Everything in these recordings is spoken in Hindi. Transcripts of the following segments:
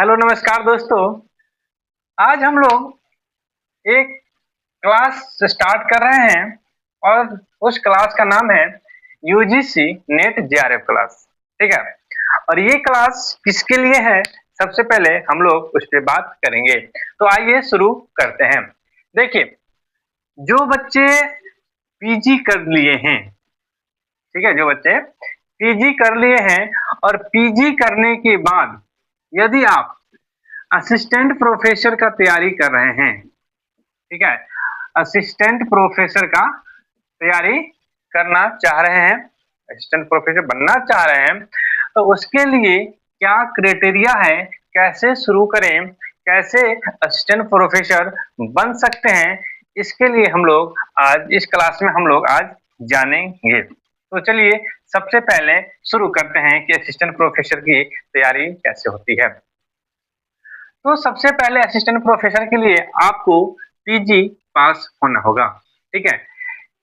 हेलो नमस्कार दोस्तों। आज हम लोग एक क्लास स्टार्ट कर रहे हैं और उस क्लास का नाम है यूजीसी नेट जेआरएफ क्लास। ठीक है। और ये क्लास किसके लिए है, सबसे पहले हम लोग उस पर बात करेंगे। तो आइए शुरू करते हैं। देखिए, जो बच्चे पीजी कर लिए हैं, ठीक है, जो बच्चे पीजी कर लिए हैं और पीजी करने के बाद यदि आप असिस्टेंट प्रोफेसर का तैयारी कर रहे हैं, ठीक है, असिस्टेंट प्रोफेसर का तैयारी करना चाह रहे हैं, असिस्टेंट प्रोफेसर बनना चाह रहे हैं, तो उसके लिए क्या क्राइटेरिया है, कैसे शुरू करें, कैसे असिस्टेंट प्रोफेसर बन सकते हैं, इसके लिए हम लोग आज इस क्लास में हम लोग आज जानेंगे। तो चलिए सबसे पहले शुरू करते हैं कि असिस्टेंट प्रोफेसर की तैयारी कैसे होती है। तो सबसे पहले असिस्टेंट प्रोफेसर के लिए आपको पीजी पास होना होगा। ठीक है।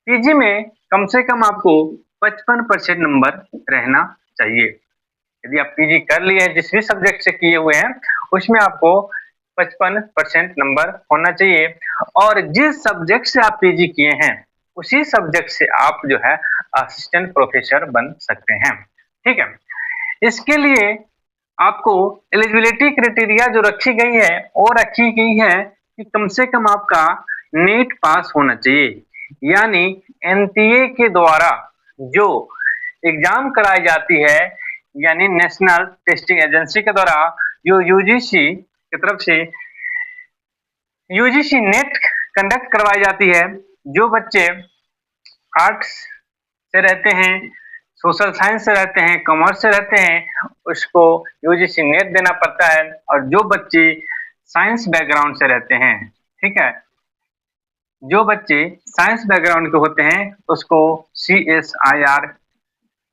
पीजी में कम से कम आपको 55% नंबर रहना चाहिए। यदि आप पीजी कर लिए हैं, जिस भी सब्जेक्ट से किए हुए हैं, उसमें आपको 55% नंबर होना चाहिए। और जिस सब्जेक्ट से आप पीजी किए हैं, उसी सब्जेक्ट से आप जो है असिस्टेंट प्रोफेसर बन सकते हैं। ठीक है। इसके लिए आपको एलिजिबिलिटी क्राइटेरिया जो रखी गई है वो रखी गई है कि कम से कम आपका नेट पास होना चाहिए, यानी एनटीए के द्वारा जो एग्जाम कराई जाती है, यानी नेशनल टेस्टिंग एजेंसी के द्वारा जो यूजीसी की तरफ से यूजीसी नेट कंडक्ट करवाई जाती है। जो बच्चे आर्ट्स से रहते हैं, सोशल साइंस से रहते हैं, कॉमर्स से रहते हैं, उसको यूजीसी नेट देना पड़ता है। और जो बच्चे साइंस बैकग्राउंड से रहते हैं, ठीक है, जो बच्चे साइंस बैकग्राउंड के होते हैं, उसको CSIR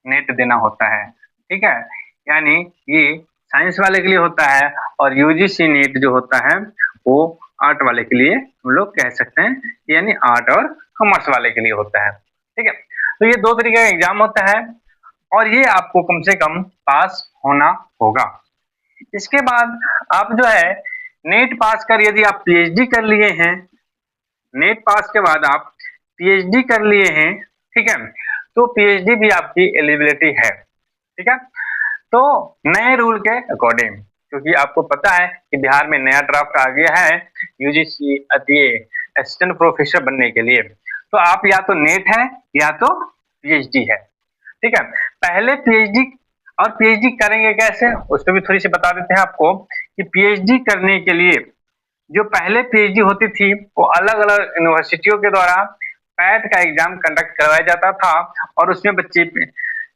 नेट देना होता है। ठीक है। यानी ये साइंस वाले के लिए होता है और यूजीसी नेट जो होता है वो आर्ट वाले के लिए हम लोग कह सकते हैं, यानी आर्ट और कॉमर्स वाले के लिए होता है। ठीक है। तो ये दो तरीके का एग्जाम होता है और ये आपको कम से कम पास होना होगा। इसके बाद आप जो है नेट पास कर, यदि आप पीएचडी कर लिए हैं, नेट पास के बाद आप पीएचडी कर लिए हैं, ठीक है, तो पीएचडी भी आपकी एलिजिबिलिटी है। ठीक है। तो नए रूल के अकॉर्डिंग, क्योंकि आपको पता है कि बिहार में नया ड्राफ्ट आ गया है यूजीसी असिस्टेंट प्रोफेसर बनने के लिए, तो आप या तो नेट है या तो पीएचडी है। ठीक है। पहले पीएचडी और पीएचडी करेंगे कैसे, उस पर भी थोड़ी सी बता देते हैं आपको कि पीएचडी करने के लिए जो पहले पीएचडी होती थी वो अलग अलग यूनिवर्सिटियों के द्वारा पैट का एग्जाम कंडक्ट करवाया जाता था और उसमें बच्चे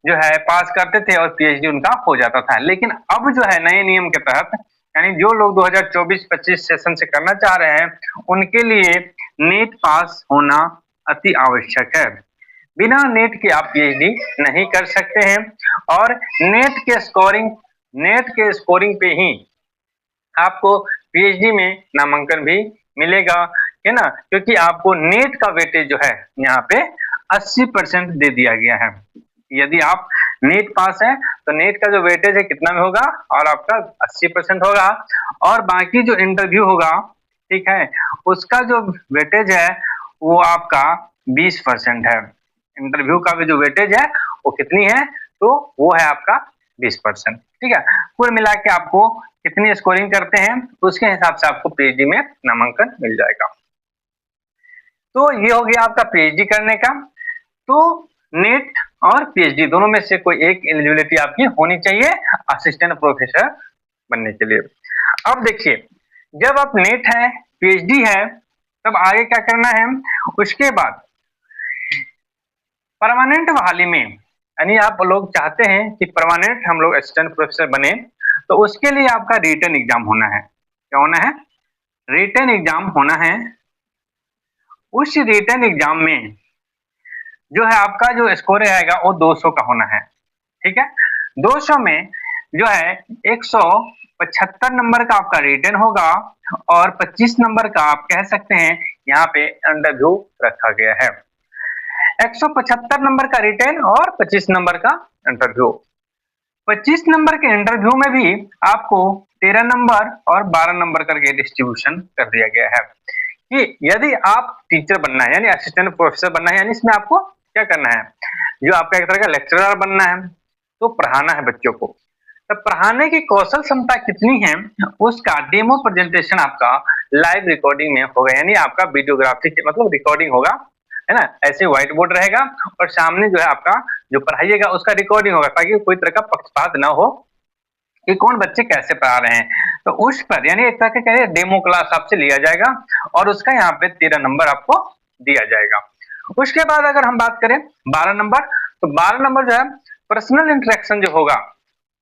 जो है पास करते थे और पीएचडी उनका हो जाता था। लेकिन अब जो है नए नियम के तहत, यानी जो लोग 2024-25 सेशन से करना चाह रहे हैं, उनके लिए नेट पास होना अति आवश्यक है। बिना नेट के आप पीएचडी नहीं कर सकते हैं और नेट के स्कोरिंग पे ही आपको पीएचडी में नामांकन भी मिलेगा, है ना, क्योंकि आपको नेट का वेटेज जो है यहाँ पे 80% दे दिया गया है। यदि आप नेट पास है तो नेट का जो वेटेज है कितना में होगा, और आपका 80% होगा, और बाकी जो इंटरव्यू होगा, ठीक है, उसका जो वेटेज है वो आपका 20% है। इंटरव्यू का भी जो वेटेज है वो कितनी है, तो वो है आपका 20%। ठीक है। कुल मिला के आपको कितनी स्कोरिंग करते हैं उसके हिसाब से आपको पीएचडी में नामांकन मिल जाएगा। तो ये हो गया आपका पीएचडी करने का। तो नेट और पीएचडी दोनों में से कोई एक एलिजिबिलिटी आपकी होनी चाहिए असिस्टेंट प्रोफेसर बनने के लिए। अब देखिए, जब आप नेट है, पीएचडी है, तब आगे क्या करना है, उसके बाद परमानेंट बहाली में, यानी आप लोग चाहते हैं कि परमानेंट हम लोग असिस्टेंट प्रोफेसर बने, तो उसके लिए आपका रिटन एग्जाम होना है। क्या होना है, रिटन एग्जाम होना है। उस रिटन एग्जाम में जो है आपका जो स्कोर आएगा वो 200 का होना है। ठीक है। 200 में जो है 175 नंबर का आपका रिटन होगा और 25 नंबर का आप कह सकते हैं यहाँ पे इंटरव्यू रखा गया है। 175 नंबर का रिटन और 25 नंबर का इंटरव्यू। 25 नंबर के इंटरव्यू में भी आपको 13 नंबर और 12 नंबर करके डिस्ट्रीब्यूशन कर दिया गया है कि यदि आप टीचर बनना है यानी असिस्टेंट प्रोफेसर बनना है, यानी इसमें आपको क्या करना है, जो आपका एक तरह का लेक्चरर बनना है, तो पढ़ाना है बच्चों को। तो पढ़ाने की कौशल क्षमता कितनी है उसका डेमो प्रेजेंटेशन आपका लाइव रिकॉर्डिंग में होगा, यानी आपका वीडियोग्राफी मतलब रिकॉर्डिंग होगा, है ना। ऐसे व्हाइट बोर्ड रहेगा और सामने जो है आपका जो पढ़ाइएगा उसका रिकॉर्डिंग होगा, ताकि कोई तरह का पक्षपात ना हो कि कौन बच्चे कैसे पढ़ा रहे हैं। तो उस पर यानी एक तरह के डेमो क्लास आपसे लिया जाएगा और उसका यहाँ पे 13 नंबर आपको दिया जाएगा। उसके बाद अगर हम बात करें 12 नंबर, तो 12 नंबर जो है पर्सनल इंटरेक्शन जो होगा,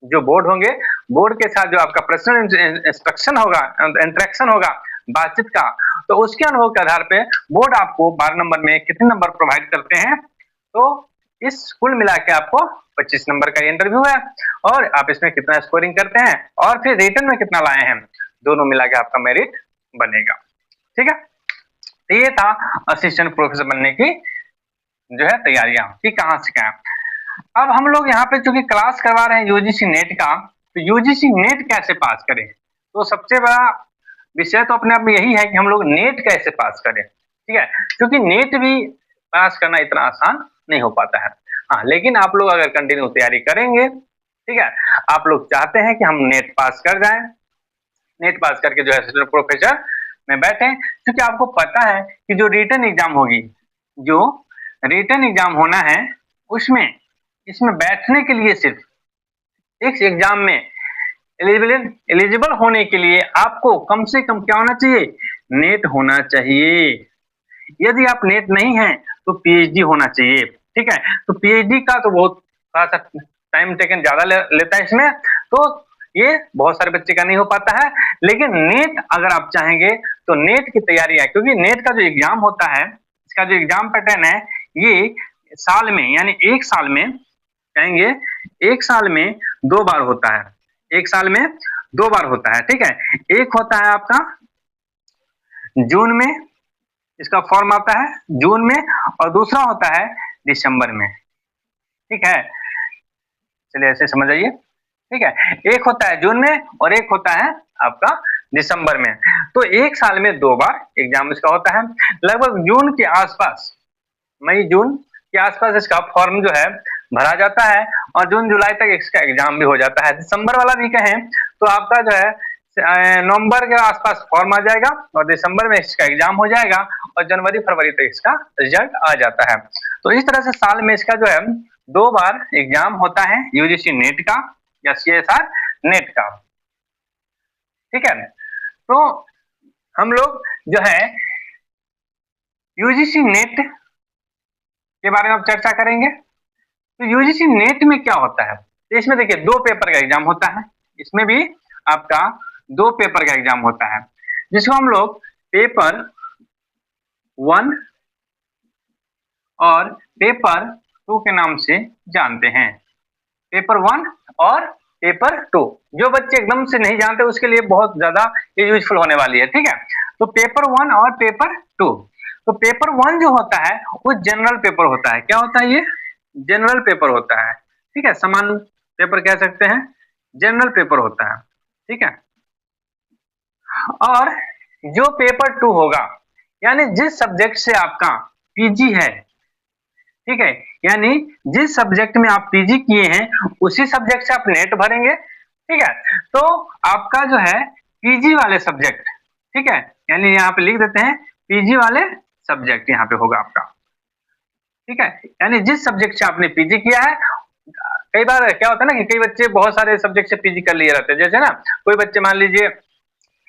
जो बोर्ड होंगे, बोर्ड के साथ जो आपका पर्सनल इंस्ट्रक्शन होगा, इंटरेक्शन होगा बातचीत का, तो उसके अनुभव के आधार पे बोर्ड आपको 12 नंबर में कितने नंबर प्रोवाइड करते हैं। तो इस कुल मिला के आपको 25 नंबर का इंटरव्यू है और आप इसमें कितना स्कोरिंग करते हैं और फिर रिटर्न में कितना लाए हैं, दोनों मिला के आपका मेरिट बनेगा। ठीक है, तो ये था असिस्टेंट प्रोफेसर बनने की जो है तैयारियां कि कहां से क्या। अब हम लोग यहाँ पे चूंकि क्लास करवा रहे हैं यूजीसी नेट का, तो यूजीसी नेट कैसे पास करें, तो सबसे बड़ा विषय तो अपने आप में यही है कि हम लोग नेट कैसे पास करें। ठीक है, क्योंकि नेट भी पास करना इतना आसान नहीं हो पाता है। हाँ, लेकिन आप लोग अगर कंटिन्यू तैयारी करेंगे, ठीक है, आप लोग चाहते हैं कि हम नेट पास कर जाएं, नेट पास करके जो है असिस्टेंट प्रोफेसर में बैठे, क्योंकि आपको पता है कि जो रिटन एग्जाम होगी, जो रिटन एग्जाम होना है उसमें इसमें बैठने के लिए सिर्फ इस एग्जाम में एलिजिबल होने के लिए आपको कम से कम क्या होना चाहिए, नेट होना चाहिए। यदि आप नेट नहीं है तो पीएचडी होना चाहिए। ठीक है, तो पीएचडी का तो बहुत थोड़ा सा टाइम टेकन ज्यादा लेता है इसमें, तो ये बहुत सारे बच्चे का नहीं हो पाता है। लेकिन नेट अगर आप चाहेंगे तो नेट की तैयारी है, क्योंकि नेट का जो एग्जाम होता है, इसका जो एग्जाम पैटर्न है, ये साल में यानी एक साल में कहेंगे, एक साल में 2 बार होता है, एक साल में 2 बार होता है। ठीक है, एक होता है आपका जून में, इसका फॉर्म आता है जून में, और दूसरा होता है दिसंबर में। ठीक है, चलिए ऐसे समझ आइए। ठीक है, एक होता है जून में और एक होता है आपका दिसंबर में। तो एक साल में 2 बार एग्जाम इसका होता है। लगभग जून के आसपास, मई जून के आसपास इसका फॉर्म जो है भरा जाता है और जून जुलाई तक इसका एग्जाम भी हो जाता है। दिसंबर वाला भी कहें तो आपका जो है नवंबर के आसपास फॉर्म आ जाएगा और दिसंबर में इसका एग्जाम हो जाएगा और जनवरी फरवरी तक इसका रिजल्ट आ जाता है। तो इस तरह से साल में इसका जो है 2 बार एग्जाम होता है यूजीसी नेट का या सीएसआर नेट का। ठीक है, तो हम लोग जो है यूजीसी नेट के बारे में अब चर्चा करेंगे। तो यूजीसी नेट में क्या होता है, तो इसमें देखिए 2 पेपर का एग्जाम होता है, इसमें भी आपका 2 पेपर का एग्जाम होता है, जिसको हम लोग पेपर 1 और पेपर 2 के नाम से जानते हैं। पेपर 1 और पेपर 2, जो बच्चे एकदम से नहीं जानते उसके लिए बहुत ज्यादा ये यूजफुल होने वाली है। ठीक है, तो पेपर 1 और पेपर 2, तो पेपर 1 जो होता है वो जनरल पेपर होता है। क्या होता है ये, जनरल पेपर होता है। ठीक है, सामान्य पेपर कह सकते हैं, जनरल पेपर होता है। ठीक है, और जो पेपर 2 होगा, यानी जिस सब्जेक्ट से आपका पीजी है, ठीक है, यानी जिस सब्जेक्ट में आप पीजी किए हैं उसी सब्जेक्ट से आप नेट भरेंगे। ठीक है, तो आपका जो है पीजी वाले सब्जेक्ट, ठीक है, यानी यहाँ पे लिख देते हैं पीजी वाले सब्जेक्ट यहाँ पे होगा आपका। ठीक है, यानी जिस सब्जेक्ट से आपने पीजी किया है, कई बार क्या होता है ना कि कई बच्चे बहुत सारे सब्जेक्ट से पीजी कर लिए रहते हैं, जैसे ना कोई बच्चे मान लीजिए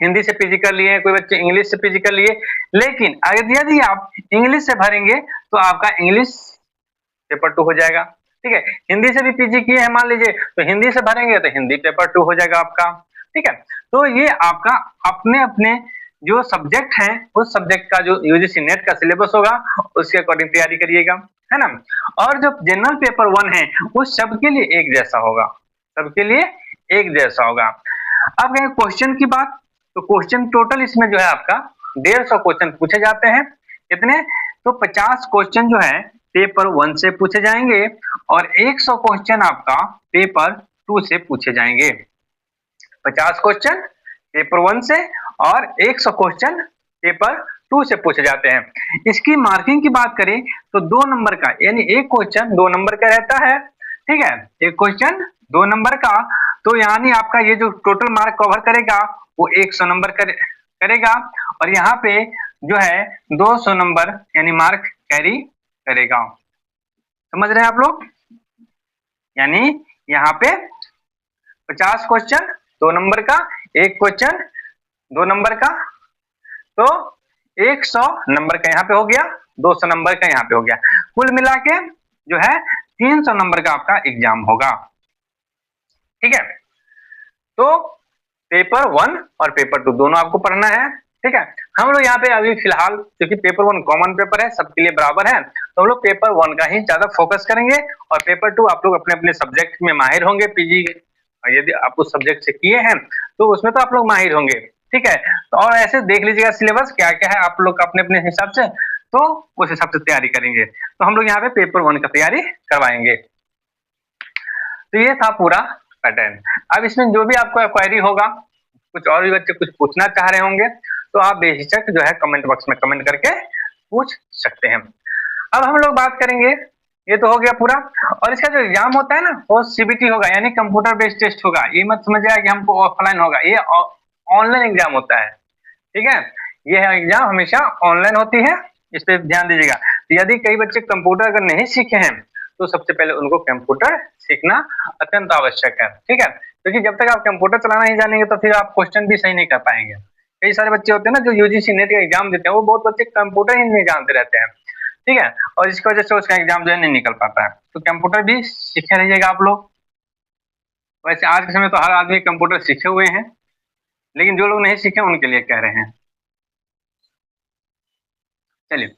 हिंदी से पीजी कर लिए, कोई बच्चे इंग्लिश से पीजी कर लिए, लेकिन अगर यदि आप इंग्लिश से भरेंगे तो आपका इंग्लिश पेपर 2 हो जाएगा। ठीक है, हिंदी से भी पीजी किए हैं मान लीजिए, तो हिंदी से भरेंगे तो हिंदी पेपर 2 हो जाएगा आपका। ठीक है, तो ये आपका अपने अपने जो सब्जेक्ट हैं उस सब्जेक्ट का जो यूजीसी नेट का सिलेबस होगा उसके अकॉर्डिंग तैयारी करिएगा, है ना। और जो जनरल पेपर 1 है वो सबके लिए एक जैसा होगा, सबके लिए एक जैसा होगा। अब कहें क्वेश्चन की बात, तो क्वेश्चन टोटल इसमें जो है आपका 150 क्वेश्चन पूछे जाते हैं। कितने, तो 50 क्वेश्चन जो है पेपर 1 से पूछे जाएंगे और 100 क्वेश्चन आपका पेपर 2 से पूछे जाएंगे। 50 क्वेश्चन पेपर 1 से और 100 क्वेश्चन पेपर 2 से पूछे जाते हैं। इसकी मार्किंग की बात करें तो 2 नंबर का, यानी एक क्वेश्चन 2 नंबर का रहता है, ठीक है, एक क्वेश्चन 2 नंबर का, तो यानी आपका ये जो टोटल मार्क कवर करेगा वो 100 नंबर करेगा, और यहाँ पे जो है 200 नंबर यानी मार्क कैरी करेगा। समझ रहे हैं आप लोग? यानी यहाँ पे 50 क्वेश्चन 2 नंबर का, एक क्वेश्चन 2 नंबर का, तो 100 नंबर का यहाँ पे हो गया, 200 नंबर का यहाँ पे हो गया, कुल मिला के जो है 300 नंबर का आपका एग्जाम होगा। ठीक है, तो पेपर 1 और पेपर 2 दोनों आपको पढ़ना है। ठीक है, हम लोग यहाँ पे अभी फिलहाल क्योंकि पेपर 1 कॉमन पेपर है, सबके लिए बराबर है, तो हम लोग पेपर 1 का ही ज्यादा फोकस करेंगे, और पेपर 2 आप लोग अपने अपने सब्जेक्ट में माहिर होंगे। पीजी यदि आप उस सब्जेक्ट से किए हैं तो उसमें तो आप लोग माहिर होंगे। ठीक है, तो और ऐसे देख लीजिएगा सिलेबस क्या क्या है आप लोग अपने अपने हिसाब से, तो उस हिसाब से तैयारी करेंगे। तो हम लोग यहाँ पे पेपर 1 का तैयारी करवाएंगे। तो ये था पूरा पैटर्न। अब इसमें जो भी आपको क्वेरी होगा, कुछ और भी बच्चे कुछ पूछना चाह रहे होंगे, तो आप बेझिझक जो है कमेंट बॉक्स में कमेंट करके पूछ सकते हैं। अब हम लोग बात करेंगे, ये तो हो गया पूरा, और इसका जो एग्जाम होता है ना वो सीबीटी होगा, यानी कंप्यूटर बेस्ड टेस्ट होगा। ये मत समझिएगा कि हमको ऑफलाइन होगा, ये ऑनलाइन एग्जाम होता है। ठीक है, ये एग्जाम हमेशा ऑनलाइन होती है, इस पर ध्यान दीजिएगा। तो यदि कई बच्चे कंप्यूटर अगर नहीं सीखे हैं तो सबसे पहले उनको कंप्यूटर सीखना अत्यंत आवश्यक है। ठीक है, क्योंकि जब तक आप कंप्यूटर चलाना नहीं जानेंगे तो फिर आप क्वेश्चन भी सही नहीं कर पाएंगे। कई सारे बच्चे होते हैं ना जो यूजीसी नेट का एग्जाम देते हैं, वो बहुत बच्चे कंप्यूटर ही नहीं जानते रहते हैं। ठीक है, और इसकी वजह से उसका एग्जाम जो है नहीं निकल पाता है। तो कंप्यूटर भी सीखे रहिएगा आप लोग। वैसे आज के समय तो हर आदमी कंप्यूटर सीखे हुए हैं, लेकिन जो लोग नहीं सीखे उनके लिए कह रहे हैं। चलिए,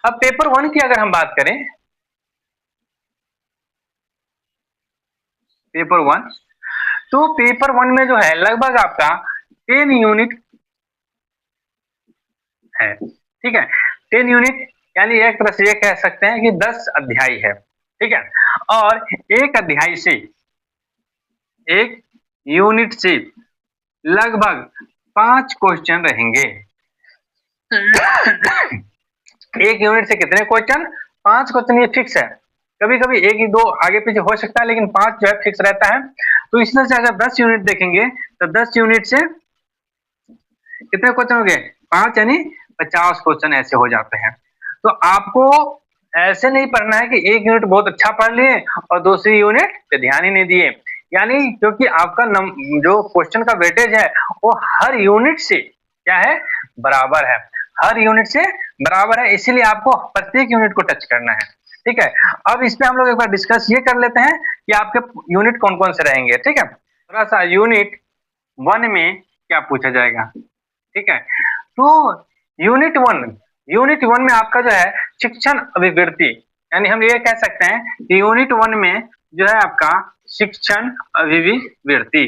अब पेपर 1 की अगर हम बात करें, पेपर 1, तो पेपर 1 में जो है लगभग आपका 10 यूनिट है। ठीक है, 10 यूनिट यानी एक तरह से ये कह सकते हैं कि 10 अध्याय है। ठीक है, और एक अध्याय से, एक यूनिट से लगभग 5 क्वेश्चन रहेंगे। एक यूनिट से कितने क्वेश्चन? 5 क्वेश्चन, ये फिक्स है। कभी कभी 1 ही 2 आगे पीछे हो सकता है, लेकिन 5 जो है फिक्स रहता है। तो इसमें से अगर 10 यूनिट देखेंगे तो 10 यूनिट से कितने क्वेश्चन हो गए? 5, यानी 50 क्वेश्चन ऐसे हो जाते हैं। तो आपको ऐसे नहीं पढ़ना है कि एक यूनिट बहुत अच्छा पढ़ लिए और दूसरी यूनिट पे ध्यान ही नहीं दिए, यानी क्योंकि आपका जो क्वेश्चन का वेटेज है वो हर यूनिट से क्या है? बराबर है, हर यूनिट से बराबर है, इसीलिए आपको प्रत्येक यूनिट को टच करना है। ठीक है, अब इस पे हम लोग एक बार डिस्कस ये कर लेते हैं कि आपके यूनिट कौन कौन से रहेंगे। ठीक है, थोड़ा सा यूनिट 1 में क्या पूछा जाएगा। ठीक है, तो यूनिट 1 में आपका जो है शिक्षण अभिवृत्ति, यानी हम ये कह सकते हैं कि यूनिट 1 में जो है आपका शिक्षण अभिवृत्ति,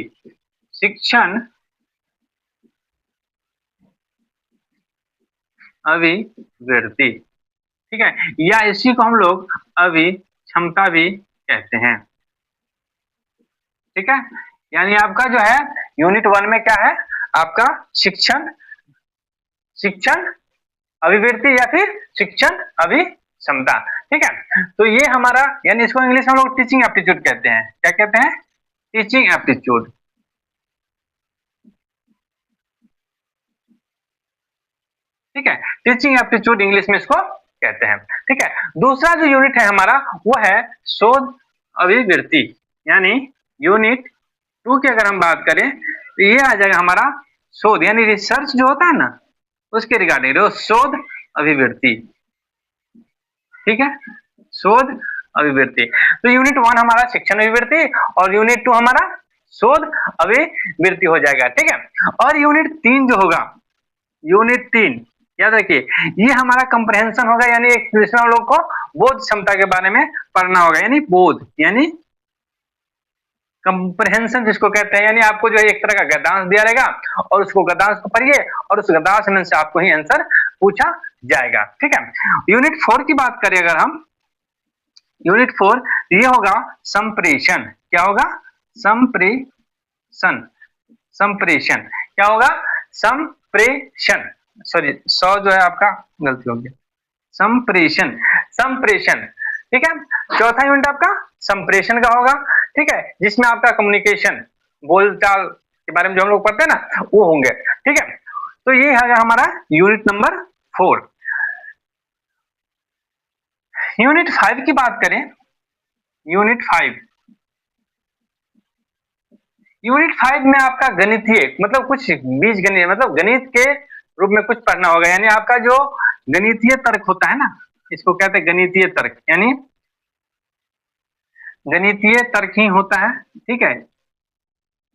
शिक्षण अभिवृत्ति। ठीक है, या इसी को हम लोग अभिक्षमता भी कहते हैं। ठीक है, यानी आपका जो है यूनिट 1 में क्या है? आपका शिक्षण अभिवृत्ति या फिर शिक्षण अभिक्षमता। ठीक है, तो ये हमारा, यानी इसको इंग्लिश में हम लोग टीचिंग एप्टीट्यूड कहते हैं। क्या कहते हैं? Teaching aptitude. ठीक है, टीचिंग एप्टीट्यूड इंग्लिश में इसको कहते हैं। ठीक है, दूसरा जो यूनिट है हमारा वो है शोध अभिवृत्ति, यानी यूनिट 2 की अगर हम बात करें तो ये आ जाएगा हमारा शोध, यानी रिसर्च जो होता है ना उसके रिगार्डिंग शोध अभिवृत्ति। ठीक है, शोध अभिवृत्ति। तो यूनिट 1 हमारा शिक्षण अभिवृत्ति और यूनिट 2 हमारा शोध अभिवृत्ति हो जाएगा। ठीक है, और यूनिट 3 जो होगा, यूनिट 3 याद रखिए, ये हमारा कंप्रहेंशन होगा, यानी एक दूसरे लोग को बोध क्षमता के बारे में पढ़ना होगा, यानी बोध, यानी कंप्रहेंशन जिसको कहते हैं, यानी आपको जो है एक तरह का गद्यांश दिया रहेगा और उसको गद्यांश को पढ़िए और उस गद्यांश में से आपको ही आंसर पूछा जाएगा। ठीक है, यूनिट 4 की बात करें अगर हम, यूनिट 4 ये होगा संप्रेषण। क्या होगा? संप्रेषण। क्या होगा? संप्रेषण। सॉरी, जो है आपका गलती हो गया, संप्रेषण। संप्रेषण, ठीक है। चौथा यूनिट आपका संप्रेषण का होगा, ठीक है, जिसमें आपका कम्युनिकेशन, बोलचाल के बारे में जो हम लोग पढ़ते हैं ना, वो होंगे, ठीक है। तो ये है हमारा यूनिट नंबर 4। यूनिट 5 की बात करें, यूनिट 5, यूनिट 5 में आपका गणितीय, मतलब कुछ बीज गणित, मतलब गणित के रूप में कुछ पढ़ना होगा। यानी आपका जो गणितीय तर्क होता है ना, इसको कहते हैं गणितीय तर्क, यानी गणितीय तर्क ही होता है, ठीक है।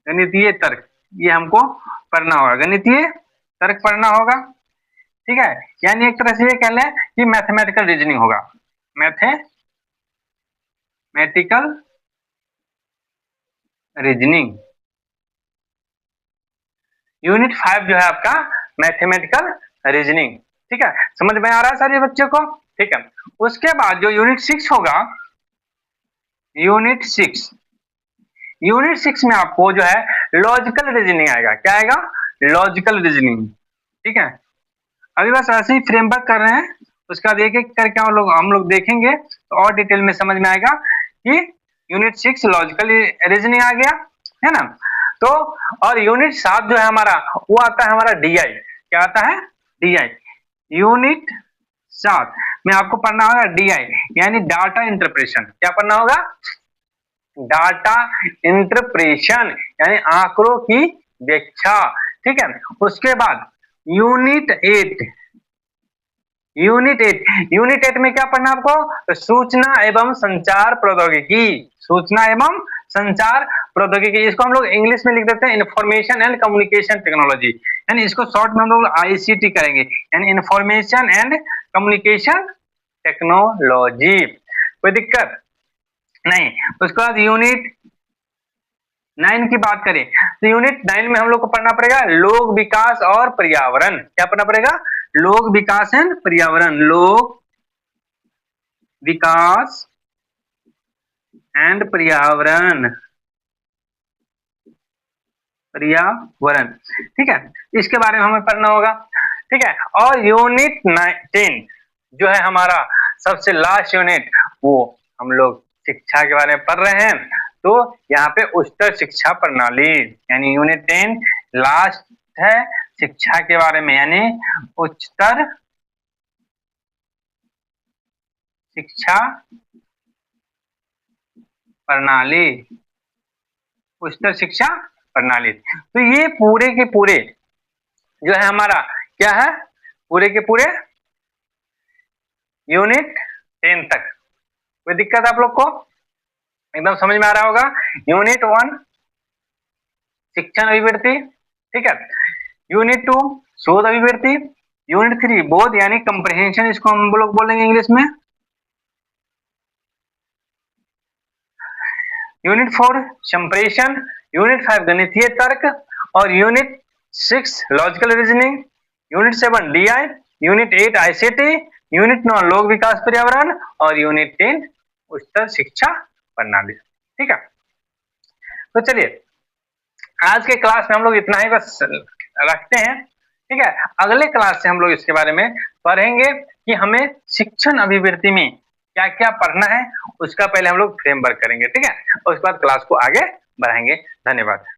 गणितीय तर्क, ये हमको पढ़ना होगा, गणितीय तर्क पढ़ना होगा, ठीक है। यानी एक तरह से ये कह लें कि मैथमेटिकल रीजनिंग होगा, मैथमेटिकल रीजनिंग। यूनिट 5 जो है आपका मैथमेटिकल रीजनिंग, ठीक है। समझ में आ रहा है सारे बच्चों को? ठीक है। उसके बाद जो यूनिट 6 होगा, यूनिट 6, यूनिट 6 में आपको जो है लॉजिकल रीजनिंग आएगा। क्या आएगा? लॉजिकल रीजनिंग, ठीक है। अभी बस ऐसे ही फ्रेमवर्क कर रहे हैं, उसके बाद एक एक करके हम लोग देखेंगे तो और डिटेल में समझ में आएगा कि यूनिट 6 लॉजिकल रीजनिंग आ गया, है ना। तो और यूनिट 7 जो है हमारा, वो आता है हमारा डीआई। क्या आता है? डीआई। यूनिट 7 में आपको पढ़ना होगा डीआई, यानी डाटा इंटरप्रेशन। क्या पढ़ना होगा? डाटा इंटरप्रेशन, यानी आंकड़ों की व्याख्या, ठीक है। उसके बाद यूनिट 8, यूनिट 8 में क्या पढ़ना आपको? तो सूचना एवं संचार प्रौद्योगिकी, सूचना एवं संचार प्रौद्योगिकी, इसको हम लोग इंग्लिश में लिख देते हैं इंफॉर्मेशन एंड कम्युनिकेशन टेक्नोलॉजी, यानी इसको शॉर्ट में हम लोग आईसीटी करेंगे, यानी इंफॉर्मेशन एंड कम्युनिकेशन टेक्नोलॉजी। कोई दिक्कत नहीं। उसके बाद यूनिट 9 की बात करें तो यूनिट 9 में हम लोग को पढ़ना पड़ेगा लोक विकास और पर्यावरण। क्या पढ़ना पड़ेगा? लोक विकास एंड पर्यावरण, लोक विकास एंड पर्यावरण, पर्यावरण, ठीक है। इसके बारे में हमें पढ़ना होगा, ठीक है। और यूनिट 10 जो है हमारा सबसे लास्ट यूनिट, वो हम लोग शिक्षा के बारे में पढ़ रहे हैं। तो यहाँ पे उच्चतर शिक्षा प्रणाली, यानी यूनिट 10 लास्ट है शिक्षा के बारे में, यानी उच्चतर शिक्षा प्रणाली, उच्चतर शिक्षा प्रणाली। तो ये पूरे के पूरे जो है हमारा क्या है, पूरे के पूरे यूनिट 10 तक। कोई दिक्कत आप लोग को? एकदम समझ में आ रहा होगा। यूनिट 1 शिक्षण अभिवृत्ति, ठीक है। यूनिट 2 शोध अभिवृत्ति। यूनिट 3 बोध यानी कंप्रहेंशन, इसको हम लोग बोलेंगे इंग्लिश में। यूनिट 4 संप्रेषण। यूनिट 5 गणितीय तर्क। और unit 6 logical reasoning. Unit 7 DI. Unit 8 ICT. Unit 9 लोक विकास पर्यावरण। और यूनिट 10 उच्चतर शिक्षा प्रणाली, ठीक है। तो चलिए आज के क्लास में हम लोग इतना ही बस रखते हैं, ठीक है। अगले क्लास से हम लोग इसके बारे में पढ़ेंगे कि हमें शिक्षण अभिवृत्ति में क्या क्या पढ़ना है, उसका पहले हम लोग फ्रेमवर्क करेंगे, ठीक है। और उसके बाद क्लास को आगे बढ़ाएंगे। धन्यवाद।